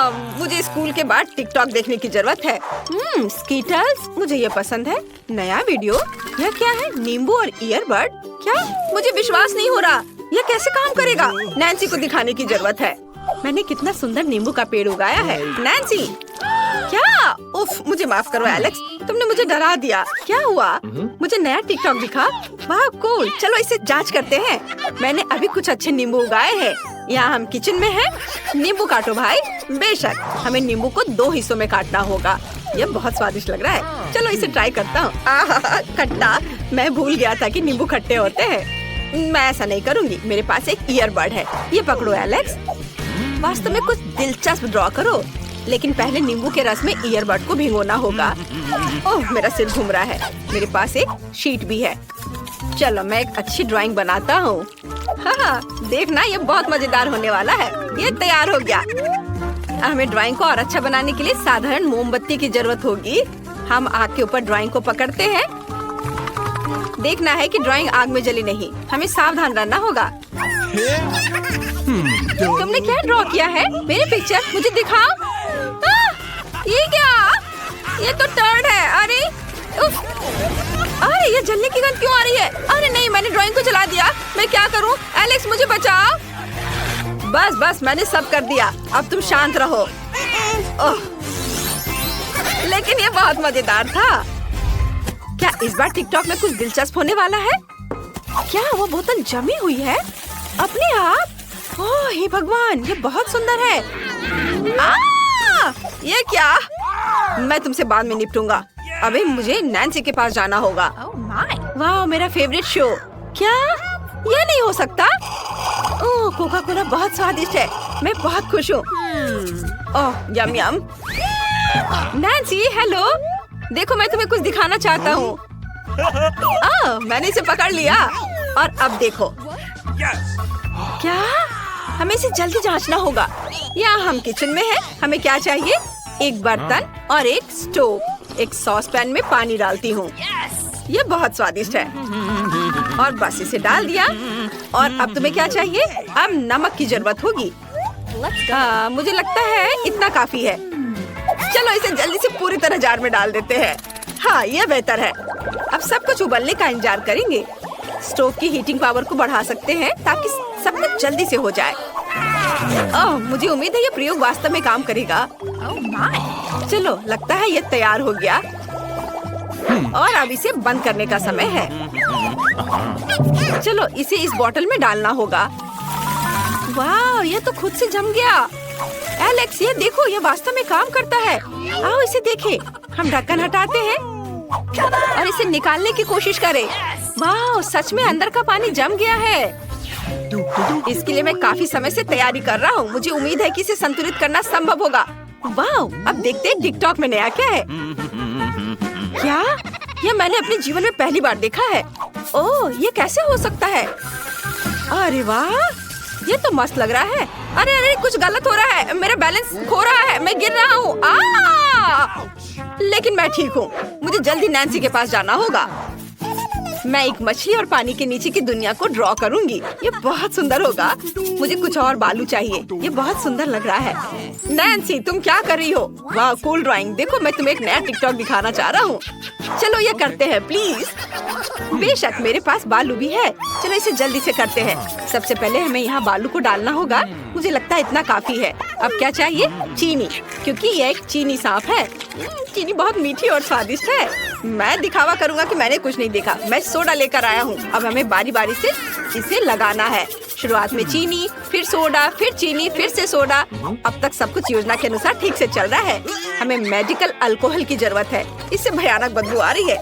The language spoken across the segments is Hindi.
मुझे स्कूल के बाद टिकटॉक देखने की जरूरत है। स्कीटल्स, मुझे ये पसंद है। नया वीडियो, यह क्या है? नींबू और ईयरबड? क्या? मुझे विश्वास नहीं हो रहा, यह कैसे काम करेगा? नैन्सी को दिखाने की जरूरत है। मैंने कितना सुंदर नींबू का पेड़ उगाया है। नैन्सी, क्या? उफ, मुझे माफ करो एलेक्स, तुमने मुझे डरा दिया। क्या हुआ? मुझे नया टिकटॉक दिखा। वाह कूल, चलो इसे जांच करते हैं। मैंने अभी कुछ अच्छे नींबू उगाए हैं। यहाँ हम किचन में हैं। नींबू काटो भाई। बेशक, हमें नींबू को 2 हिस्सों में काटना होगा। यह बहुत स्वादिष्ट लग रहा है। चलो इसे ट्राई करता हूँ। खट्टा, मैं भूल गया था कि नींबू खट्टे होते हैं। मैं ऐसा नहीं करूँगी। मेरे पास एक ईयरबड है। ये पकड़ो एलेक्स। वास्तव में कुछ दिलचस्प ड्रॉ करो, लेकिन पहले नींबू के रस में ईयरबड को भिगोना होगा। ओह, मेरा सिर घूम रहा है। मेरे पास एक शीट भी है। चलो मैं एक अच्छी ड्राइंग बनाता हूँ। हाँ, देखना ये बहुत मजेदार होने वाला है। ये तैयार हो गया। हमें ड्राइंग को और अच्छा बनाने के लिए साधारण मोमबत्ती की जरूरत होगी। हम आग के ऊपर ड्राइंग को पकड़ते हैं। देखना है कि ड्राइंग आग में जली नहीं। हमें सावधान रहना होगा। तुमने क्या ड्रॉ किया है? मेरी पिक्चर मुझे दिखाओ। ये क्या? ये तो टर्ड है। अरे उफ, अरे ये जलने की गंध क्यों आ रही है? अरे नहीं, मैंने ड्राइंग को जला दिया। मैं क्या करूं? एलेक्स मुझे बचाओ। बस बस, मैंने सब कर दिया। अब तुम शांत रहो। ओह, लेकिन ये बहुत मजेदार था। क्या इस बार टिकटॉक में कुछ दिलचस्प होने वाला है? क्या वो बोतल जमी हुई है अपने आप? ओह हे भगवान, ये बहुत सुंदर है। ये क्या? मैं तुमसे बाद में निपटूंगा। अबे मुझे नैन्सी के पास जाना होगा। वाह, मेरा फेवरेट शो। क्या ये नहीं हो सकता? ओह, कोका कोला बहुत स्वादिष्ट है। मैं बहुत खुश हूँ। ओह यम यम। नैन्सी हेलो, देखो मैं तुम्हें कुछ दिखाना चाहता हूँ। मैंने इसे पकड़ लिया और अब देखो। क्या? हमें इसे जल्दी जांचना होगा। यहाँ हम किचन में हैं। हमें क्या चाहिए? एक बर्तन और एक स्टोव। एक सॉस पैन में पानी डालती हूँ। ये बहुत स्वादिष्ट है। और बस इसे डाल दिया। और अब तुम्हें क्या चाहिए? अब नमक की जरूरत होगी। मुझे लगता है इतना काफी है। चलो इसे जल्दी से पूरी तरह जार में डाल देते हैं। हाँ, ये बेहतर है। अब सब कुछ उबलने का इंतजार करेंगे। स्टोव की हीटिंग पावर को बढ़ा सकते हैं ताकि सब कुछ जल्दी से हो जाए। ओह, मुझे उम्मीद है ये प्रयोग वास्तव में काम करेगा। चलो, लगता है ये तैयार हो गया। और अब इसे बंद करने का समय है। चलो इसे इस बोतल में डालना होगा। वाह, ये तो खुद से जम गया। एलेक्स ये देखो, ये वास्तव में काम करता है। आओ इसे देखें। हम ढक्कन हटाते हैं और इसे निकालने की कोशिश करें। वाह, सच में अंदर का पानी जम गया है। इसके लिए मैं काफी समय से तैयारी कर रहा हूँ। मुझे उम्मीद है कि इसे संतुलित करना संभव होगा। वाह, अब देखते हैं टिकटॉक में नया क्या है। क्या? ये मैंने अपने जीवन में पहली बार देखा है। ओह, ये कैसे हो सकता है? अरे वाह, ये तो मस्त लग रहा है। अरे अरे, कुछ गलत हो रहा है। मेरा बैलेंस खो रहा है। मैं गिर रहा हूँ। लेकिन मैं ठीक हूँ। मुझे जल्दी नैन्सी के पास जाना होगा। मैं एक मछली और पानी के नीचे की दुनिया को ड्रॉ करूंगी। ये बहुत सुंदर होगा। मुझे कुछ और बालू चाहिए। ये बहुत सुंदर लग रहा है। नैन्सी तुम क्या कर रही हो? वाह, कूल ड्राइंग। देखो मैं तुम्हें एक नया टिकटॉक दिखाना चाह रहा हूँ। चलो ये करते हैं प्लीज। बेशक, मेरे पास बालू भी है। चलो इसे जल्दी से करते हैं। सबसे पहले हमें यहाँ बालू को डालना होगा। मुझे लगता है इतना काफी है। अब क्या चाहिए? चीनी, क्योंकि ये एक चीनी सांप है। चीनी बहुत मीठी और स्वादिष्ट है। मैं दिखावा करूंगा कि मैंने कुछ नहीं देखा। मैं सोडा लेकर आया हूँ। अब हमें बारी बारी से इसे लगाना है। शुरुआत में चीनी, फिर सोडा, फिर चीनी, फिर से सोडा। अब तक सब कुछ योजना के अनुसार ठीक से चल रहा है। हमें मेडिकल अल्कोहल की जरूरत है। इससे भयानक बदबू आ रही है।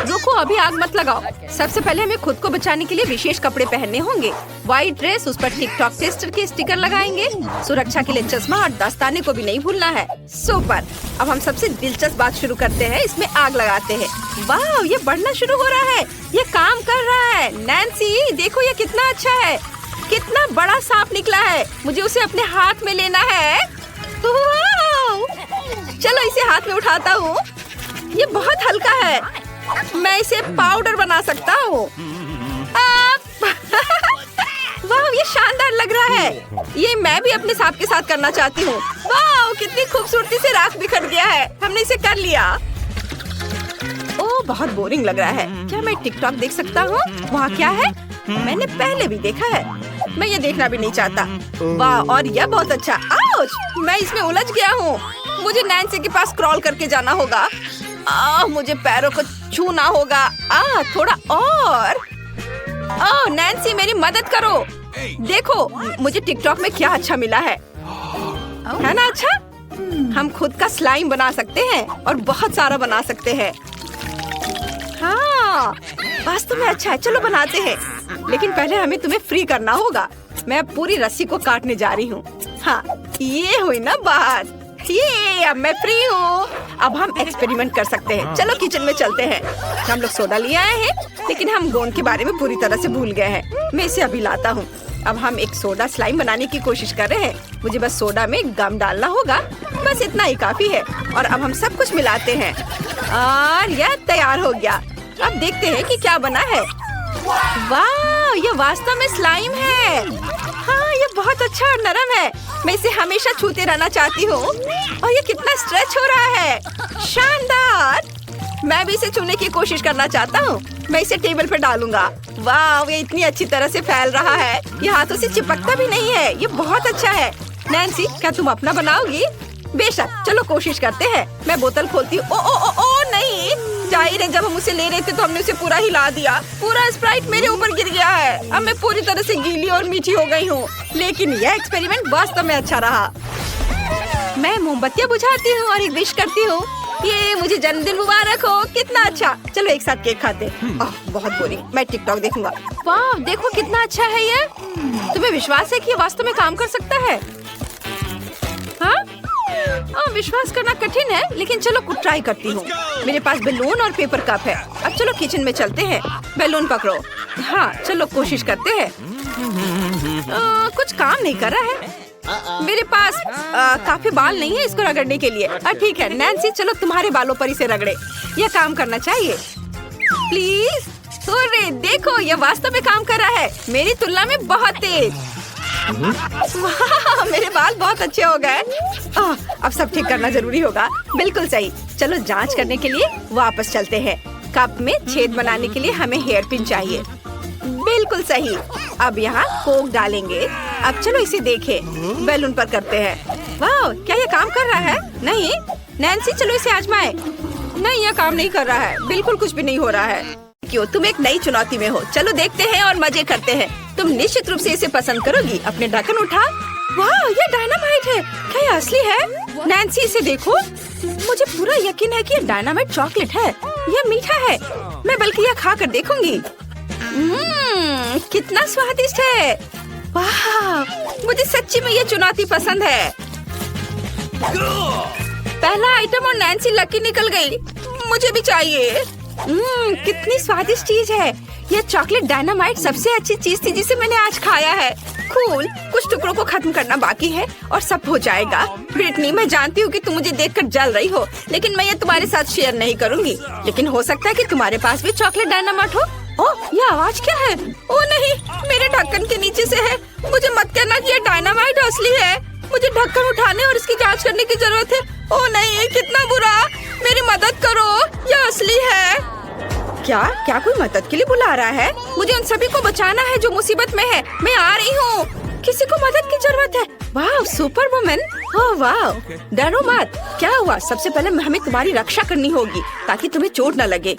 रुको, अभी आग मत लगाओ। सबसे पहले हमें खुद को बचाने के लिए विशेष कपड़े पहनने होंगे। व्हाइट ड्रेस, उस पर टिकटॉक टेस्टर के स्टिकर लगाएंगे। सुरक्षा के लिए चश्मा और दस्ताने को भी नहीं भूलना है। सुपर। अब हम सबसे दिलचस्प बात शुरू करते हैं। इसमें आग लगाते हैं। वाह, ये बढ़ना शुरू हो रहा है। ये काम कर रहा है। नैन्सी देखो, ये कितना अच्छा है। कितना बड़ा सांप निकला है। मुझे उसे अपने हाथ में लेना है। चलो इसे हाथ में उठाता हूँ। ये बहुत हल्का है। मैं इसे पाउडर बना सकता हूँ। वाह, ये शानदार लग रहा है। ये मैं भी अपने सांप के साथ करना चाहती हूँ। वाह, कितनी खूबसूरती से राख बिखर गया है। हमने इसे कर लिया। ओह, बहुत बोरिंग लग रहा है। क्या मैं टिकटॉक देख सकता हूँ? वहाँ क्या है? मैंने पहले भी देखा है। मैं ये देखना भी नहीं चाहता। वाह, और यह बहुत अच्छा। आउच! मैं इसमें उलझ गया हूँ। मुझे नैन्सी के पास क्रॉल करके जाना होगा। मुझे पैरों को छूना होगा। थोड़ा और। नैन्सी, मेरी मदद करो। देखो, मुझे टिकटॉक में क्या अच्छा मिला है ना? अच्छा, हम खुद का स्लाइम बना सकते हैं और बहुत सारा बना सकते हैं। हाँ, वास्तव में अच्छा है। चलो बनाते हैं, लेकिन पहले हमें तुम्हें फ्री करना होगा। मैं अब पूरी रस्सी को काटने जा रही हूँ। हाँ, ये हुई ना बात। ये अब मैं फ्री हूँ। अब हम एक्सपेरिमेंट कर सकते हैं। चलो किचन में चलते हैं। हम लोग सोडा लिए आए हैं, लेकिन हम गोंद के बारे में पूरी तरह से भूल गए हैं। मैं इसे अभी लाता हूँ। अब हम एक सोडा स्लाइम बनाने की कोशिश कर रहे हैं। मुझे बस सोडा में गम डालना होगा। बस इतना ही काफी है। और अब हम सब कुछ मिलाते हैं और यह तैयार हो गया। अब देखते हैं कि क्या बना है। वाह, ये वास्तव में स्लाइम है। हाँ, ये बहुत अच्छा और नरम है। मैं इसे हमेशा छूते रहना चाहती हूँ। और ये कितना स्ट्रेच हो रहा है। शानदार। मैं भी इसे छूने की कोशिश करना चाहता हूँ। मैं इसे टेबल पर डालूंगा। वाह, ये इतनी अच्छी तरह से फैल रहा है। ये हाथों से चिपकता भी नहीं है। ये बहुत अच्छा है। नैन्सी, क्या तुम अपना बनाओगी? बेशक, चलो कोशिश करते हैं। मैं बोतल खोलती हूँ। ओ नहीं, जाहिर है जब हम उसे ले रहे थे तो हमने उसे पूरा हिला दिया। पूरा स्प्राइट मेरे ऊपर गिर गया है। अब मैं पूरी तरह से गीली और मीठी हो गई हूँ। लेकिन यह एक्सपेरिमेंट वास्तव में अच्छा रहा। मैं मोमबत्तियाँ बुझाती हूँ और एक विश करती हूँ। ये मुझे जन्मदिन मुबारक हो। कितना अच्छा। चलो एक साथ केक खाते। बहुत बोरिंग। मैं टिकटॉक देखूंगा। वाह, देखो कितना अच्छा है ये। तुम्हें विश्वास है कि ये वास्तव में काम कर सकता है? हाँ, विश्वास करना कठिन है, लेकिन चलो कुछ ट्राई करती हूँ। मेरे पास बैलून और पेपर कप है। अब चलो किचन में चलते हैं। बैलून पकड़ो। हाँ, चलो कोशिश करते हैं। कुछ काम नहीं कर रहा है। मेरे पास काफी बाल नहीं है इसको रगड़ने के लिए। ठीक है नैन्सी, चलो तुम्हारे बालों पर इसे रगड़े। यह काम करना चाहिए। प्लीज। अरे देखो, यह वास्तव में काम कर रहा है। मेरी तुलना में बहुत तेज। वाह, मेरे बाल बहुत अच्छे हो गए। अब सब ठीक करना जरूरी होगा। बिल्कुल सही। चलो जांच करने के लिए वापस चलते हैं। कप में छेद बनाने के लिए हमें हेयर पिन चाहिए। बिल्कुल सही। अब यहाँ कोक डालेंगे। अब चलो इसे देखें। बैलून पर करते हैं। वाह, क्या ये काम कर रहा है? नहीं नैन्सी, चलो इसे आजमाएं। नहीं, यह काम नहीं कर रहा है। बिल्कुल कुछ भी नहीं हो रहा है। क्यों? तुम एक नई चुनौती में हो। चलो देखते हैं और मजे करते हैं। तुम निश्चित रूप से इसे पसंद करोगी। अपने ढक्कन उठा। वाह, ये डायनामाइट है। क्या ये असली है? नैन्सी, इसे देखो। मुझे पूरा यकीन है कि ये डायनामाइट चॉकलेट है। यह मीठा है। मैं बल्कि यह खा कर देखूंगी। कितना स्वादिष्ट है। वाह, मुझे सच्ची में ये चुनौती पसंद है। पहला आइटम और नैन्सी लकी निकल गई। मुझे भी चाहिए। कितनी स्वादिष्ट चीज है। यह चॉकलेट डायनामाइट सबसे अच्छी चीज थी जिसे मैंने आज खाया है। कूल। कुछ टुकड़ों को खत्म करना बाकी है और सब हो जाएगा। ब्रिटनी, मैं जानती हूँ कि तुम मुझे देखकर जल रही हो, लेकिन मैं ये तुम्हारे साथ शेयर नहीं करूँगी। लेकिन हो सकता है कि तुम्हारे पास भी चॉकलेट डायनामाइट हो। ओह, ये आवाज क्या है? ओ नहीं, मेरे ढक्कन के नीचे से है। मुझे मत कहना कि ये डायनामाइट असली है। मुझे ढक्कन उठाने और इसकी जांच करने की जरूरत है। ओ नहीं, कितना बुरा। मेरी मदद करो, यह असली है। क्या कोई मदद के लिए बुला रहा है? मुझे उन सभी को बचाना है जो मुसीबत में है। मैं आ रही हूँ। किसी को मदद की जरूरत है। वाह, सुपर वुमन। ओह वाह, डरो मत। क्या हुआ? सबसे पहले हमें तुम्हारी रक्षा करनी होगी ताकि तुम्हें चोट न लगे।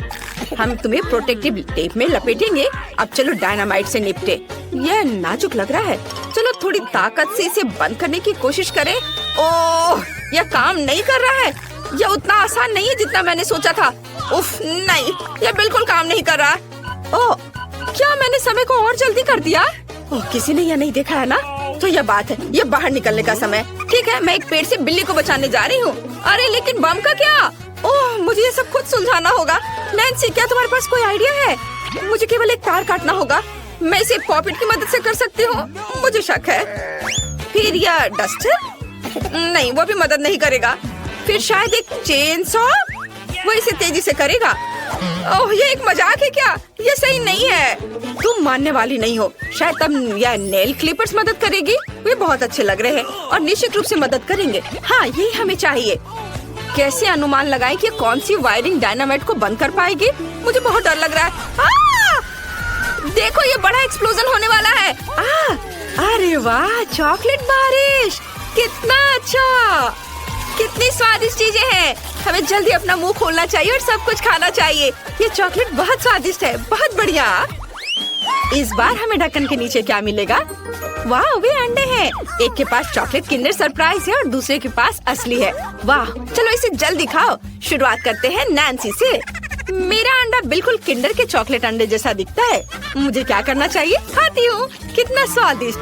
हम तुम्हें प्रोटेक्टिव टेप में लपेटेंगे। अब चलो डायनामाइट से निपटे। यह नाजुक लग रहा है। चलो थोड़ी ताकत से इसे बंद करने की कोशिश करें। ओह, यह काम नहीं कर रहा है। यह उतना आसान नहीं है जितना मैंने सोचा था। उफ, नहीं, यह बिल्कुल काम नहीं कर रहा। ओह, क्या मैंने समय को और जल्दी कर दिया? ओह, किसी ने यह नहीं देखा है ना? तो यह बात है। यह बाहर निकलने का समय। ठीक है, मैं एक पेड़ से बिल्ली को बचाने जा रही हूँ। अरे लेकिन बम का क्या? ओह, मुझे ये सब खुद सुलझाना होगा। नैन्सी, क्या तुम्हारे पास कोई आइडिया है? मुझे केवल एक तार काटना होगा। मैं इसे पॉपिट की मदद से कर सकती हूँ। मुझे शक है। फिर यह डस्टर? नहीं, वो भी मदद नहीं करेगा। फिर शायद एक चेन सॉ? वो इसे तेजी से करेगा। ओह, ये एक मजाक है क्या? ये सही नहीं है। तुम मानने वाली नहीं हो। शायद तब यह नेल क्लिपर्स मदद करेगी। वे बहुत अच्छे लग रहे हैं और निश्चित रूप से मदद करेंगे। हाँ, यही हमें चाहिए। कैसे अनुमान लगाएं कि कौन सी वायरिंग डायनामाइट को बंद कर पाएगी? मुझे बहुत डर लग रहा है। देखो, ये बड़ा एक्सप्लोजन होने वाला है। अरे वाह, चॉकलेट बारिश, कितना अच्छा, कितनी स्वादिष्ट चीजें हैं। हमें जल्दी अपना मुंह खोलना चाहिए और सब कुछ खाना चाहिए। ये चॉकलेट बहुत स्वादिष्ट है, बहुत बढ़िया। इस बार हमें ढक्कन के नीचे क्या मिलेगा? वाह, वे अंडे हैं। एक के पास चॉकलेट किंडर सरप्राइज है और दूसरे के पास असली है। वाह, चलो इसे जल्दी खाओ। शुरुआत करते हैं नैन्सी से। मेरा अंडा बिल्कुल किंडर के चॉकलेट अंडे जैसा दिखता है। मुझे क्या करना चाहिए? खाती हूँ। कितना स्वादिष्ट।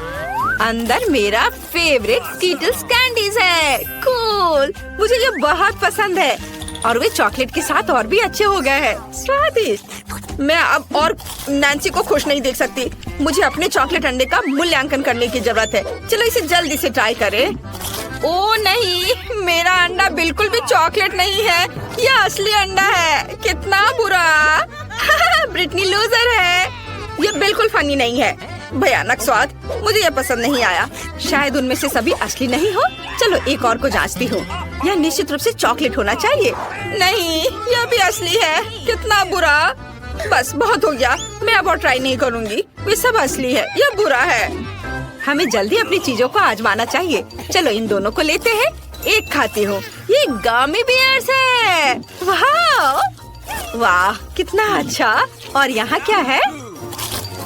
अंदर मेरा फेवरेट स्कीटल्स कैंडीज है। कूल, मुझे ये बहुत पसंद है और वे चॉकलेट के साथ और भी अच्छे हो गए हैं। स्वादिष्ट। मैं अब और नैन्सी को खुश नहीं देख सकती। मुझे अपने चॉकलेट अंडे का मूल्यांकन करने की जरूरत है। चलो इसे जल्दी से ट्राई करें। ओ नहीं, मेरा अंडा बिल्कुल भी चॉकलेट नहीं है, यह असली अंडा है। कितना बुरा। ब्रिटनी लूजर है। ये बिल्कुल फनी नहीं है। भयानक स्वाद, मुझे यह पसंद नहीं आया। शायद उनमें से सभी असली नहीं हो। चलो एक और को जांचती हूँ। यह निश्चित रूप से चॉकलेट होना चाहिए। नहीं, यह भी असली है। कितना बुरा। बस बहुत हो गया, मैं अब और ट्राई नहीं करूँगी। वे सब असली है, यह बुरा है। हमें जल्दी अपनी चीजों को आजमाना चाहिए। चलो इन दोनों को लेते हैं। एक खाती हूँ। ये गमी बियर्स है। वाह वाह, कितना अच्छा। और यहाँ क्या है?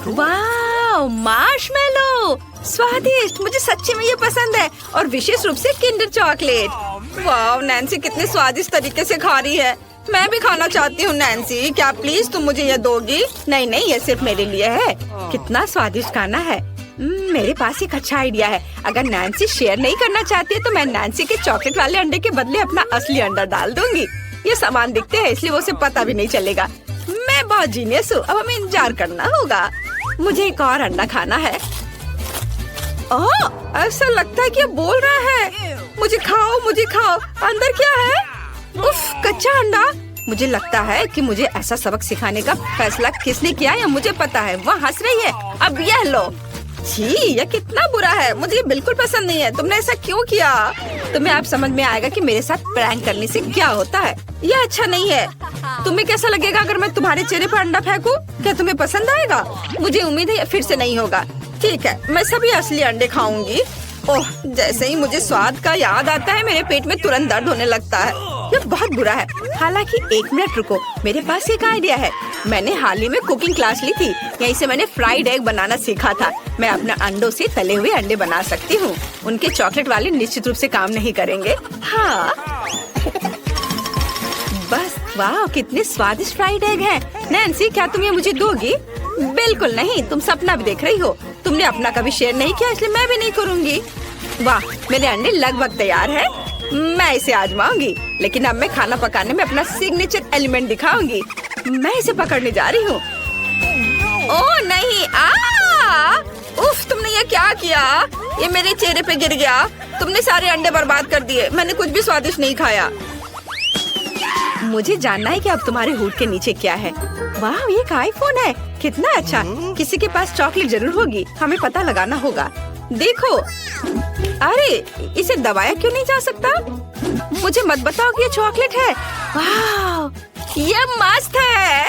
वाह, मार्शमेलो, स्वादिष्ट। मुझे सच्ची में ये पसंद है और विशेष रूप से किंडर चॉकलेट। वाह, नैन्सी कितने स्वादिष्ट तरीके से खा रही है। मैं भी खाना चाहती हूँ। नैन्सी, क्या प्लीज तुम मुझे ये दोगी? नहीं नहीं, ये सिर्फ मेरे लिए है। कितना स्वादिष्ट खाना है। मेरे पास एक अच्छा आइडिया है। अगर नैन्सी शेयर नहीं करना चाहती है तो मैं नैन्सी के चॉकलेट वाले अंडे के बदले अपना असली अंडा डाल दूंगी। ये सामान दिखते हैं इसलिए उसे पता भी नहीं चलेगा। मैं बहुत जीनियस हूँ। अब हमें इंतजार करना होगा। मुझे एक और अंडा खाना है। ओह, ऐसा लगता है कि ये बोल रहा है, मुझे खाओ, मुझे खाओ। अंदर क्या है? उफ, कच्चा अंडा। मुझे लगता है कि मुझे ऐसा सबक सिखाने का फैसला किसने किया है मुझे पता है। वह हंस रही है। अब यह लो। छी, यह कितना बुरा है। मुझे ये बिल्कुल पसंद नहीं है। तुमने ऐसा क्यों किया? तुम्हें अब समझ में आएगा कि मेरे साथ प्रैंक करने से क्या होता है। यह अच्छा नहीं है। तुम्हें कैसा लगेगा अगर मैं तुम्हारे चेहरे पर अंडा फेंकूं? क्या तुम्हें पसंद आएगा? मुझे उम्मीद है फिर से नहीं होगा। ठीक है, मैं सभी असली अंडे खाऊंगी। ओह, जैसे ही मुझे स्वाद का याद आता है मेरे पेट में तुरंत दर्द होने लगता है। यह बहुत बुरा है। हालांकि एक मिनट रुको, मेरे पास एक आइडिया है। मैंने हाल ही में कुकिंग क्लास ली थी। यहीं से मैंने फ्राइड एग बनाना सीखा था। मैं अपने अंडों से तले हुए अंडे बना सकती हूँ। उनके चॉकलेट वाले निश्चित रूप से काम नहीं करेंगे। हाँ, बस वाह, कितने स्वादिष्ट फ्राइड एग हैं। नैन्सी, क्या तुम ये मुझे दोगी? बिल्कुल नहीं, तुम सपना भी देख रही हो। तुमने अपना कभी शेयर नहीं किया इसलिए मैं भी नहीं करूँगी। वाह, मेरे अंडे लगभग तैयार है। मैं इसे आजमाऊंगी, लेकिन अब मैं खाना पकाने में अपना सिग्नेचर एलिमेंट दिखाऊंगी। मैं इसे पकड़ने जा रही हूँ। ओह नहीं, उफ, तुमने ये क्या किया? ये मेरे चेहरे पे गिर गया। तुमने सारे अंडे बर्बाद कर दिए। मैंने कुछ भी स्वादिष्ट नहीं खाया। मुझे जानना है कि अब तुम्हारे हुड के नीचे क्या है। वाह, ये एक आईफोन है। कितना अच्छा। किसी के पास चॉकलेट जरूर होगी। हमें पता लगाना होगा। देखो, अरे इसे दबाया क्यों नहीं जा सकता? मुझे मत बताओ कि ये चॉकलेट है। वाह, ये मस्त है।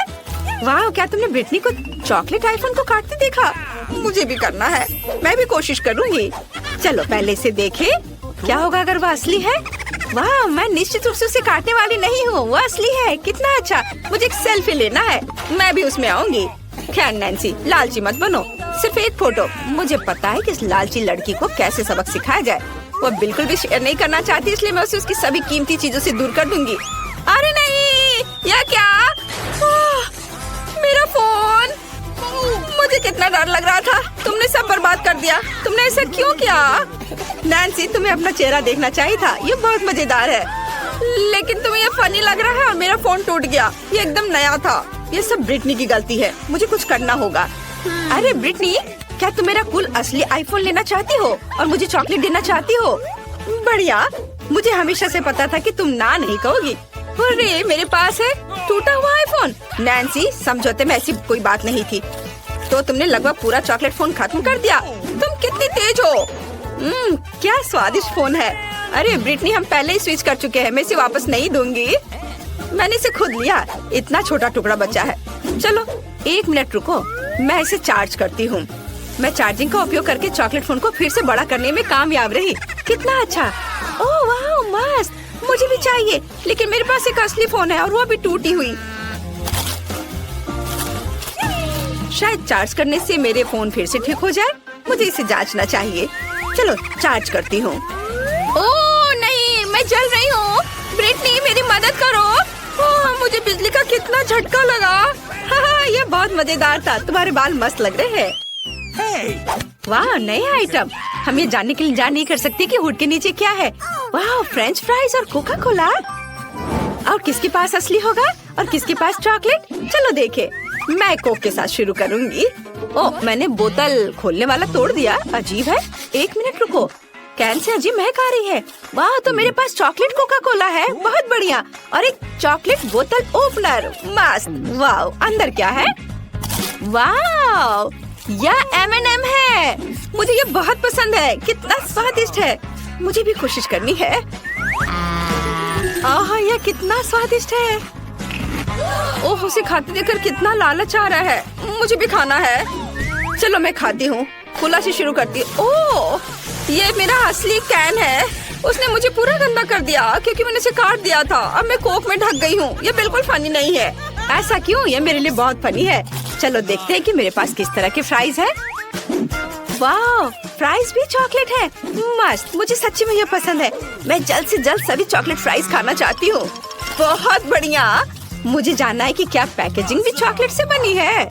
वाह, क्या तुमने ब्रिटनी को चॉकलेट आईफोन को काटते देखा? मुझे भी करना है। मैं भी कोशिश करूंगी। चलो पहले इसे देखें। क्या होगा अगर वह असली है? वाह, मैं निश्चित रूप से उसे काटने वाली नहीं हूँ। वो असली है। कितना अच्छा। मुझे एक सेल्फी लेना है। मैं भी उसमें आऊंगी। खैर नैन्सी, लालची मत बनो। सिर्फ एक फोटो। मुझे पता है कि इस लालची लड़की को कैसे सबक सिखाया जाए। वो बिल्कुल भी शेयर नहीं करना चाहती, इसलिए मैं उसे उसकी सभी कीमती चीजों से दूर कर दूंगी। अरे नहीं, यह क्या? मेरा फोन। मुझे कितना डर लग रहा था। तुमने सब बर्बाद कर दिया। तुमने ऐसा क्यों किया? नैन्सी, तुम्हें अपना चेहरा देखना चाहिए था। ये बहुत मजेदार है, लेकिन तुम्हें ये फनी लग रहा है और मेरा फोन टूट गया। ये एकदम नया था। ये सब ब्रिटनी की गलती है। मुझे कुछ करना होगा। अरे ब्रिटनी, क्या तुम मेरा कूल असली आईफोन लेना चाहती हो और मुझे चॉकलेट देना चाहती हो? बढ़िया। मुझे हमेशा से पता था कि तुम ना नहीं कहोगी। अरे मेरे पास है टूटा हुआ आईफोन। नैन्सी, समझौते में ऐसी कोई बात नहीं थी। तो तुमने लगभग पूरा चॉकलेट फोन खत्म कर दिया। तुम कितनी तेज हो। क्या स्वादिष्ट फोन है। अरे ब्रिटनी, हम पहले ही स्विच कर चुके हैं, मैं इसे वापस नहीं दूंगी। मैंने इसे खुद लिया, इतना छोटा टुकड़ा बचा है। चलो 1 मिनट रुको, मैं इसे चार्ज करती हूँ। मैं चार्जिंग का उपयोग करके चॉकलेट फोन को फिर से बड़ा करने में कामयाब रही। कितना अच्छा। ओह वाह, मस्त, मुझे भी चाहिए। लेकिन मेरे पास एक असली फोन है और वो भी टूटी हुई। शायद चार्ज करने से मेरे फोन फिर से ठीक हो जाए। मुझे इसे जांचना चाहिए। चलो चार्ज करती हूँ। ओह नहीं, मैं जल रही हूँ। ब्रिटनी, मेरी मदद करो। ओह, मुझे बिजली का कितना झटका लगा। हाँ, ये बहुत मजेदार था। तुम्हारे बाल मस्त लग रहे हैं। वाह, नए आइटम। हम ये जानने के लिए इंतजार नहीं कर सकते कि हुड के नीचे क्या है। वाह, फ्रेंच फ्राइज और कोका कोला। और किसके पास असली होगा और किसके पास चॉकलेट? चलो देखे। मैं कोक के साथ शुरू करूंगी। ओह, मैंने बोतल खोलने वाला तोड़ दिया। अजीब है। 1 मिनट रुको, कैन से अजीब महक आ रही है। वाह, तो मेरे पास चॉकलेट कोका कोला है। बहुत बढ़िया। और एक चॉकलेट बोतल ओपनर। मस्त। वाह, अंदर क्या है? वाह, यह M&M है। मुझे ये बहुत पसंद है। कितना स्वादिष्ट है। मुझे भी कोशिश करनी है। आह, यह कितना स्वादिष्ट है। ओह, उसे खाते देखकर कितना लालच आ रहा है। मुझे भी खाना है। चलो मैं खाती हूँ। खुला से शुरू करती हूँ। ओह, ये मेरा असली कैन है। उसने मुझे पूरा गंदा कर दिया क्योंकि मैंने इसे काट दिया था। अब मैं कोक में ढक गई हूँ। ये बिल्कुल फनी नहीं है। ऐसा क्यों? ये मेरे लिए बहुत फनी है। चलो देखते हैं कि मेरे पास किस तरह के फ्राइज है। वाह, फ्राइज भी चॉकलेट है। मस्त, मुझे सच्ची में ये पसंद है। मैं जल्द से जल्द सभी चॉकलेट फ्राइज खाना चाहती हूँ। बहुत बढ़िया। मुझे जानना है कि क्या पैकेजिंग भी चॉकलेट से बनी है।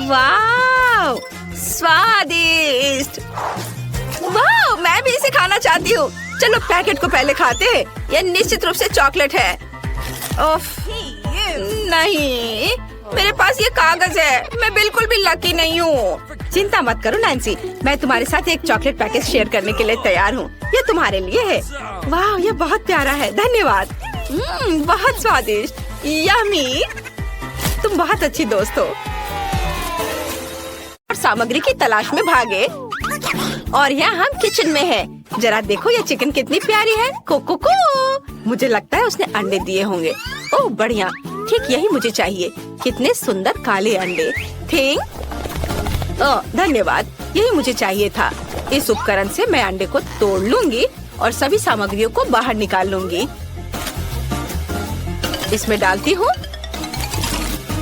वाह, स्वादिष्ट। वाह, मैं भी इसे खाना चाहती हूँ। चलो पैकेट को पहले खाते हैं। यह निश्चित रूप से चॉकलेट है। ओफ, नहीं, मेरे पास ये कागज है। मैं बिल्कुल भी लकी नहीं हूँ। चिंता मत करो नैन्सी, मैं तुम्हारे साथ एक चॉकलेट पैकेज शेयर करने के लिए तैयार हूँ। ये तुम्हारे लिए है। वाह, ये बहुत प्यारा है। धन्यवाद। बहुत स्वादिष्ट। यम्मी। तुम बहुत अच्छी दोस्त हो। और सामग्री की तलाश में भागे। और यहाँ हम किचन में हैं। जरा देखो ये चिकन कितनी प्यारी है। को मुझे लगता है उसने अंडे दिए होंगे। ओह बढ़िया, ठीक यही मुझे चाहिए। कितने सुंदर काले अंडे। थिंग। ओह धन्यवाद, यही मुझे चाहिए था। इस उपकरण से मैं अंडे को तोड़ लूंगी और सभी सामग्रियों को बाहर निकाल लूंगी। इसमें डालती हूँ।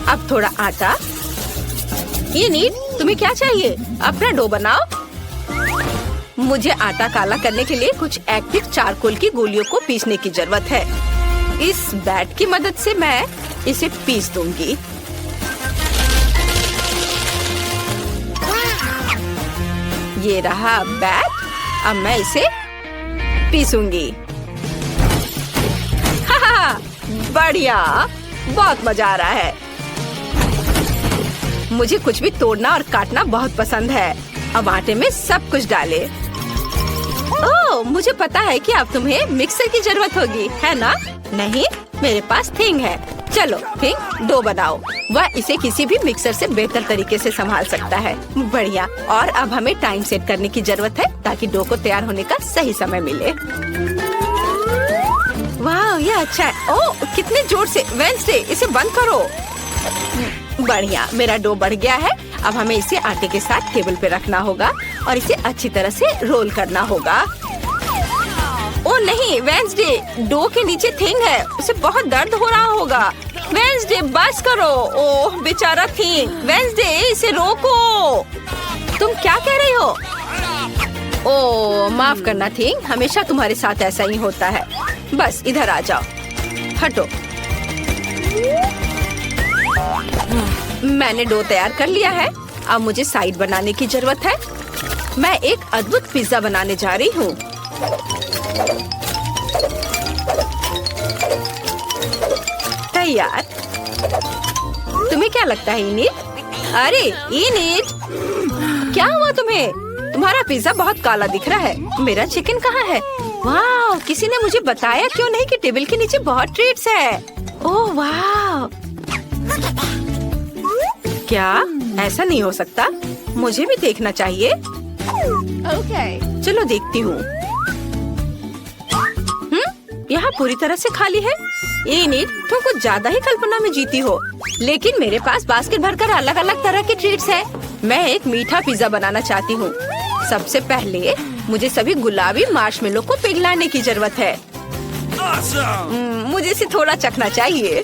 अब थोड़ा आटा। ये नीट, तुम्हें क्या चाहिए? अपना डो बनाओ। मुझे आटा काला करने के लिए कुछ एक्टिव चारकोल की गोलियों को पीसने की जरूरत है। इस बैट की मदद से मैं इसे पीस दूंगी। ये रहा बैट। अब मैं इसे पीसूंगी। बढ़िया, बहुत मजा आ रहा है। मुझे कुछ भी तोड़ना और काटना बहुत पसंद है। अब आटे में सब कुछ डाले। ओह, मुझे पता है कि अब तुम्हें मिक्सर की जरूरत होगी, है ना? नहीं, मेरे पास थिंग है। चलो थिंग, डो बनाओ। वह इसे किसी भी मिक्सर से बेहतर तरीके से संभाल सकता है। बढ़िया। और अब हमें टाइम सेट करने की जरूरत है ताकि डो को तैयार होने का सही समय मिले। वाह, ये अच्छा है। ओह, कितने जोर से। वेंसडे, इसे बंद करो। बढ़िया, मेरा डो बढ़ गया है। अब हमें इसे आटे के साथ टेबल पे रखना होगा और इसे अच्छी तरह से रोल करना होगा। ओह नहीं वेंसडे, डो के नीचे थिंग है। उसे बहुत दर्द हो रहा होगा। वेंसडे बस करो। ओह बेचारा थिंग। वेंसडे, इसे रोको। तुम क्या कह रही हो? ओह माफ करना थिंग, हमेशा तुम्हारे साथ ऐसा ही होता है। बस इधर आ जाओ। हटो। मैंने डो तैयार कर लिया है। अब मुझे साइड बनाने की जरूरत है। मैं एक अद्भुत पिज्जा बनाने जा रही हूँ। तैयार। तुम्हें क्या लगता है इनीट? अरे इनीट, क्या हुआ तुम्हें? तुम्हारा पिज्जा बहुत काला दिख रहा है। मेरा चिकन कहाँ है? वाह, किसी ने मुझे बताया क्यों नहीं कि टेबल के नीचे बहुत ट्रीट्स है। ओह वाह, क्या ऐसा नहीं हो सकता? मुझे भी देखना चाहिए। चलो देखती हूँ। यहाँ पूरी तरह से खाली है। इनिट, तुम कुछ ज्यादा ही कल्पना में जीती हो। लेकिन मेरे पास बास्केट भरकर अलग अलग तरह के ट्रीट्स है। मैं एक मीठा पिज्जा बनाना चाहती हूँ। सबसे पहले मुझे सभी गुलाबी मार्शमेलो को पिघलाने की जरूरत है। मुझे इसे थोड़ा चखना चाहिए।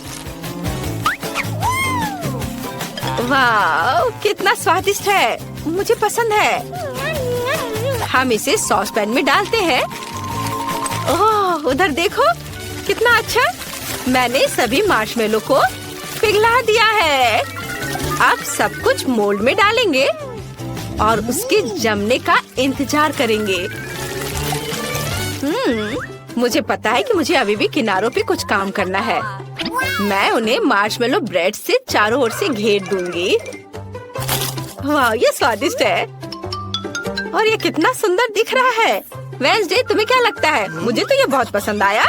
वाह, कितना स्वादिष्ट है, मुझे पसंद है। हम इसे सॉस पैन में डालते हैं। ओह, उधर देखो कितना अच्छा। मैंने सभी मार्शमेलो को पिघला दिया है। अब सब कुछ मोल्ड में डालेंगे और उसके जमने का इंतजार करेंगे। मुझे पता है कि मुझे अभी भी किनारों पे कुछ काम करना है। मैं उन्हें मार्शमेलो ब्रेड से चारों ओर से घेर दूंगी। वाह, ये स्वादिष्ट है और ये कितना सुंदर दिख रहा है। वेंसडे, तुम्हें क्या लगता है? मुझे तो ये बहुत पसंद आया।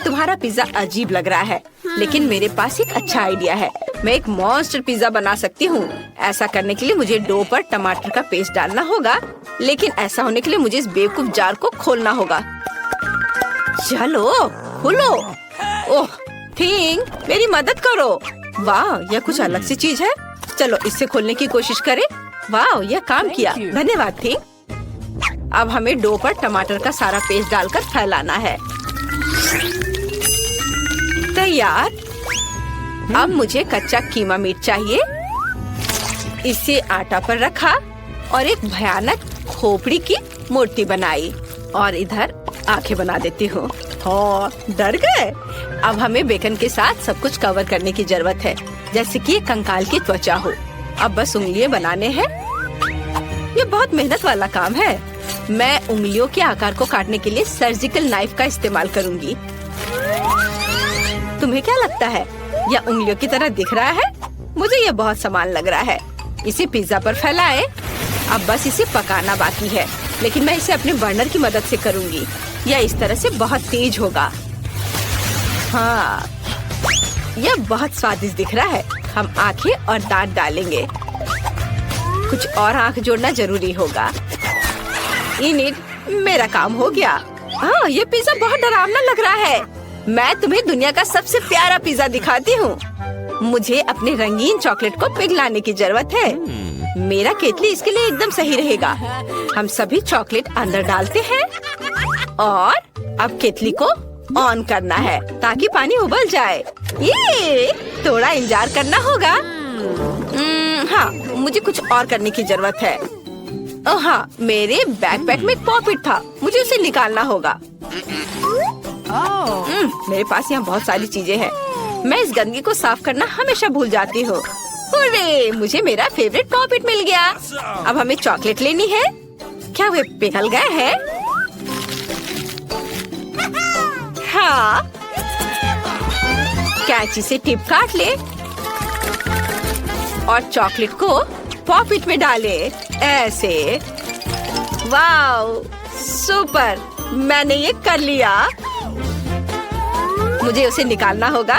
तुम्हारा पिज्जा अजीब लग रहा है, लेकिन मेरे पास एक अच्छा आइडिया है। मैं एक मॉन्स्टर पिज्जा बना सकती हूँ। ऐसा करने के लिए मुझे डो पर टमाटर का पेस्ट डालना होगा, लेकिन ऐसा होने के लिए मुझे इस बेवकूफ जार को खोलना होगा। चलो खोलो। ओह थिंग, मेरी मदद करो। वाह, यह कुछ अलग सी चीज है। चलो इससे खोलने की कोशिश करें। वाह, यह काम किया, धन्यवाद थिंग। अब हमें डो पर टमाटर का सारा पेस्ट डालकर फैलाना है। तैयार। अब मुझे कच्चा कीमा मीट चाहिए। इसे आटा पर रखा और एक भयानक खोपड़ी की मूर्ति बनाई और इधर आंखें बना देती हूँ। डर गए? अब हमें बेकन के साथ सब कुछ कवर करने की जरूरत है, जैसे कि एक कंकाल की त्वचा हो। अब बस उंगलियां बनाने हैं। ये बहुत मेहनत वाला काम है। मैं उंगलियों के आकार को काटने के लिए सर्जिकल नाइफ का इस्तेमाल करूंगी। तुम्हें क्या लगता है? यह उंगलियों की तरह दिख रहा है? मुझे यह बहुत समान लग रहा है। इसे पिज्जा पर फैलाएं। अब बस इसे पकाना बाकी है, लेकिन मैं इसे अपने बर्नर की मदद से करूंगी। यह इस तरह से बहुत तेज होगा। हाँ, यह बहुत स्वादिष्ट दिख रहा है। हम आंखें और दांत डालेंगे। कुछ और आंख जोड़ना जरूरी होगा। इनिट, मेरा काम हो गया। हाँ, ये पिज्जा बहुत डरावना लग रहा है। मैं तुम्हें दुनिया का सबसे प्यारा पिज्जा दिखाती हूँ। मुझे अपने रंगीन चॉकलेट को पिघलाने की जरूरत है। मेरा केतली इसके लिए एकदम सही रहेगा। हम सभी चॉकलेट अंदर डालते हैं और अब केतली को ऑन करना है ताकि पानी उबल जाए। ये थोड़ा इंतजार करना होगा। हाँ, मुझे कुछ और करने की जरूरत है। हाँ, मेरे बैकपैक में एक पॉकेट था, मुझे उसे निकालना होगा। मेरे पास यहाँ बहुत सारी चीजें हैं। मैं इस गंदगी को साफ करना हमेशा भूल जाती हूँ। अरे, मुझे मेरा फेवरेट पॉकेट मिल गया। अब हमें चॉकलेट लेनी है। क्या वे पिघल गए हैं? हाँ, कैंची से टिप काट ले और चॉकलेट को पॉकेट में डाले। ऐसे। वाव, सुपर, मैंने ये कर लिया। मुझे उसे निकालना होगा।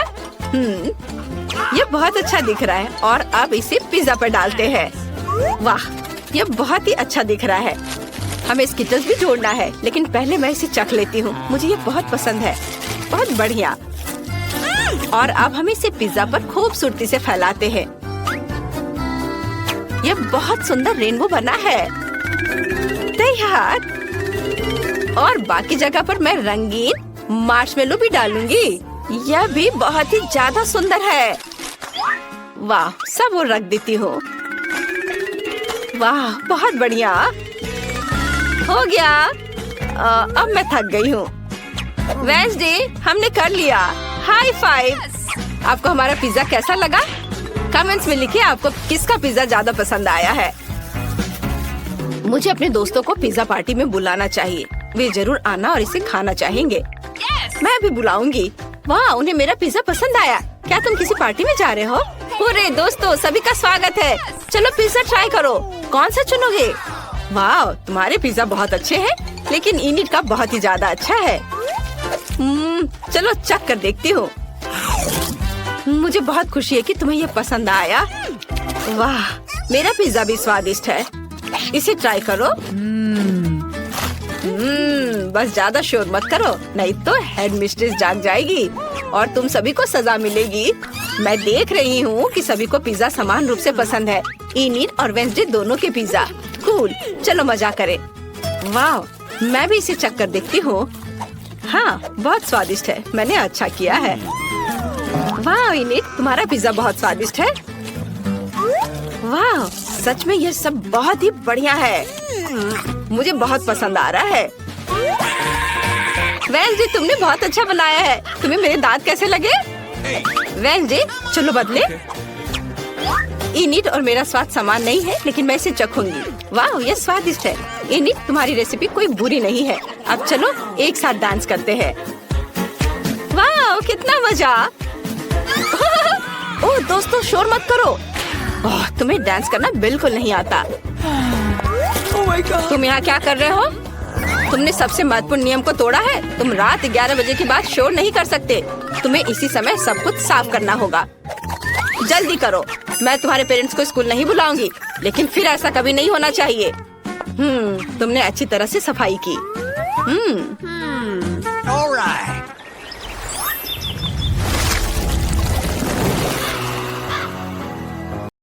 ये बहुत अच्छा दिख रहा है और अब इसे पिज्जा पर डालते हैं। वाह, ये बहुत ही अच्छा दिख रहा है। हमें स्किटल्स भी जोड़ना है, लेकिन पहले मैं इसे चख लेती हूँ। मुझे ये बहुत पसंद है। बहुत बढ़िया। और अब हम इसे पिज्जा पर खूबसूरती से फैलाते हैं। ये बहुत सुंदर रेनबो बना है। तैयार। और बाकी जगह पर मैं रंगीन मार्शमेलो भी डालूंगी। यह भी बहुत ही ज्यादा सुंदर है। वाह, सब वो रख देती हूँ। वाह, बहुत बढ़िया हो गया। अब मैं थक गई हूँ। वेंसडे, हमने कर लिया। High five. आपको हमारा पिज्जा कैसा लगा? कमेंट्स में लिखिए आपको किसका पिज्जा ज्यादा पसंद आया है। मुझे अपने दोस्तों को पिज्जा पार्टी में बुलाना चाहिए। वे जरूर आना और इसे खाना चाहेंगे। मैं भी बुलाऊंगी। वाह, उन्हें मेरा पिज्जा पसंद आया। क्या तुम किसी पार्टी में जा रहे हो? अरे दोस्तों, सभी का स्वागत है। चलो पिज्जा ट्राई करो। कौन सा चुनोगे? वाह, तुम्हारे पिज्जा बहुत अच्छे हैं, लेकिन इनिट का बहुत ही ज्यादा अच्छा है। चलो चख कर देखती हूँ। मुझे बहुत खुशी है कि तुम्हें ये पसंद आया। वाह, मेरा पिज्जा भी स्वादिष्ट है। इसे ट्राई करो। बस ज्यादा शोर मत करो, नहीं तो हेड मिस्ट्रेस जाग जाएगी और तुम सभी को सजा मिलेगी। मैं देख रही हूँ कि सभी को पिज्जा समान रूप से पसंद है, इनिट और वेंसडे दोनों के पिज्जा। कूल, चलो मजा करें। वाह, मैं भी इसे चख कर देखती हूँ। हाँ, बहुत स्वादिष्ट है, मैंने अच्छा किया है। वाह इनिट, तुम्हारा पिज्जा बहुत स्वादिष्ट है। वाह, सच में ये सब बहुत ही बढ़िया है, मुझे बहुत पसंद आ रहा है। वेंसडे, तुमने बहुत अच्छा बनाया है। तुम्हें मेरे दांत कैसे लगे? वेंसडे, चलो बदले। इनिट और मेरा स्वाद समान नहीं है, लेकिन मैं इसे चखूंगी। वाह, ये स्वादिष्ट है। इनिट, तुम्हारी रेसिपी कोई बुरी नहीं है। अब चलो एक साथ डांस करते हैं। वाह, कितना मजा। ओह दोस्तों, शोर मत करो। ओह, तुम्हें डांस करना बिल्कुल नहीं आता। तुम यहाँ क्या कर रहे हो? तुमने सबसे महत्वपूर्ण नियम को तोड़ा है। तुम रात 11 बजे के बाद शोर नहीं कर सकते। तुम्हें इसी समय सब कुछ साफ करना होगा। जल्दी करो। मैं तुम्हारे पेरेंट्स को स्कूल नहीं बुलाऊंगी, लेकिन फिर ऐसा कभी नहीं होना चाहिए। तुमने अच्छी तरह से सफाई की।